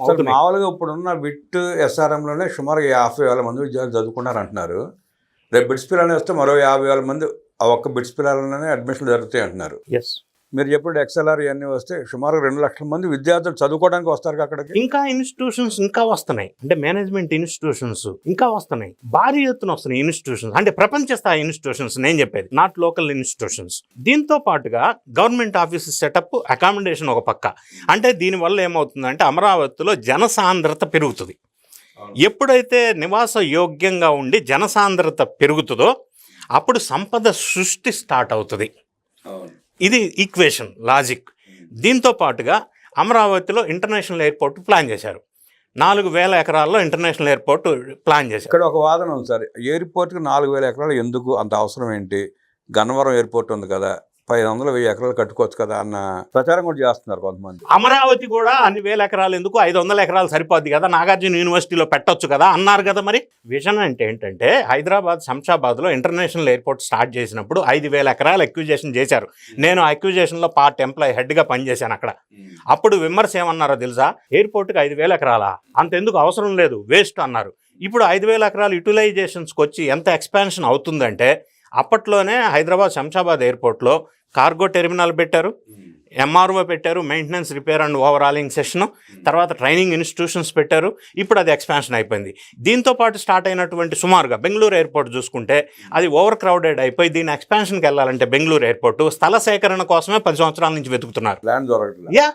అసలు మామూలుగా ఇప్పుడున్న బిట్ ఎస్ఆర్ఎంలోనే సుమారు 50,000 మంది విద్యార్థులు చదువుకున్నారు అంటున్నారు. రేపు బిట్స్ పిల్లలు వస్తే మరో 50,000 మంది ఆ ఒక్క బిట్స్ పిల్లలలోనే అడ్మిషన్లు జరుగుతాయి అంటున్నారు. ఎస్, మీరు చెప్పినట్టు ఎక్స్ఎల్ఆర్ ఇవన్నీ వస్తే సుమారు 2 లక్షల మంది విద్యార్థులు చదువుకోవడానికి వస్తారు అక్కడికి. ఇంకా ఇన్స్టిట్యూషన్స్ ఇంకా వస్తున్నాయి, అంటే మేనేజ్మెంట్ ఇన్స్టిట్యూషన్స్ ఇంకా వస్తున్నాయి, భారీ ఎత్తున వస్తున్నాయి ఇన్స్టిట్యూషన్స్, అంటే ప్రపంచ స్థాయి ఇన్స్టిట్యూషన్స్ నేను చెప్పేది, నాట్ లోకల్ ఇన్స్టిట్యూషన్స్. దీంతో పాటుగా గవర్నమెంట్ ఆఫీసెస్ సెటప్, అకామిడేషన్ ఒక పక్క. అంటే దీనివల్ల ఏమవుతుందంటే అమరావతిలో జనసాంద్రత పెరుగుతుంది. ఎప్పుడైతే నివాస యోగ్యంగా ఉండి జనసాంద్రత పెరుగుతుందో అప్పుడు సంపద సృష్టి స్టార్ట్ అవుతుంది. ఇది ఈక్వేషన్, లాజిక్. దీంతో పాటుగా అమరావతిలో ఇంటర్నేషనల్ ఎయిర్పోర్ట్ ప్లాన్ చేశారు. 4,000 ఎకరాల్లో ఇంటర్నేషనల్ ఎయిర్పోర్ట్ ప్లాన్ చేశారు. ఇక్కడ ఒక వాదన ఉంది సార్, ఎయిర్పోర్ట్కి 4,000 ఎకరాలు ఎందుకు, అంత అవసరం ఏంటి? గన్నవరం ఎయిర్పోర్ట్ ఉంది కదా, 500-1000 ఎకరాలు కట్టుకోవచ్చు కదా అన్న ప్రచారం కూడా చేస్తున్నారు కొంతమంది. అమరావతి కూడా అన్ని వేల ఎకరాలు ఎందుకు, 500 ఎకరాలు సరిపోద్ది కదా, నాగార్జున యూనివర్సిటీలో పెట్టొచ్చు కదా అన్నారు కదా. మరి విజన్ అంటే ఏంటంటే హైదరాబాద్ శంషాబాద్లో ఇంటర్నేషనల్ ఎయిర్పోర్ట్ స్టార్ట్ చేసినప్పుడు 5,000 ఎకరాలు అక్విజిషన్ చేశారు. నేను ఆ అక్విజిషన్లో పార్ట్ ఎంప్లాయీ హెడ్గా పనిచేశాను అక్కడ. అప్పుడు విమర్శ ఏమన్నారో తెలుసా? ఎయిర్పోర్ట్కి 5,000 ఎకరాలా, అంతెందుకు అవసరం లేదు, వేస్ట్ అన్నారు. ఇప్పుడు 5,000 ఎకరాలు యూటిలైజేషన్స్కి వచ్చి ఎంత ఎక్స్పాన్షన్ అవుతుందంటే, అప్పట్లోనే హైదరాబాద్ శంషాబాద్ ఎయిర్పోర్ట్లో కార్గో టెర్మినల్ పెట్టారు, ఎంఆర్ఓ పెట్టారు, maintenance, repair and overhauling session, తర్వాత ట్రైనింగ్ ఇన్స్టిట్యూషన్స్ పెట్టారు. ఇప్పుడు అది ఎక్స్పాన్షన్ అయిపోయింది. దీంతో పాటు స్టార్ట్ అయినటువంటి సుమారుగా బెంగళూరు ఎయిర్పోర్ట్ చూసుకుంటే అది ఓవర్ క్రౌడెడ్ అయిపోయి దీని ఎక్స్పాన్షన్కి వెళ్ళాలంటే బెంగళూరు ఎయిర్పోర్ట్ స్థల సేకరణ కోసమే 10 సంవత్సరాల నుంచి వెతుకుతున్నారు. ల్యాండ్ దొరకట్లేదు. యా,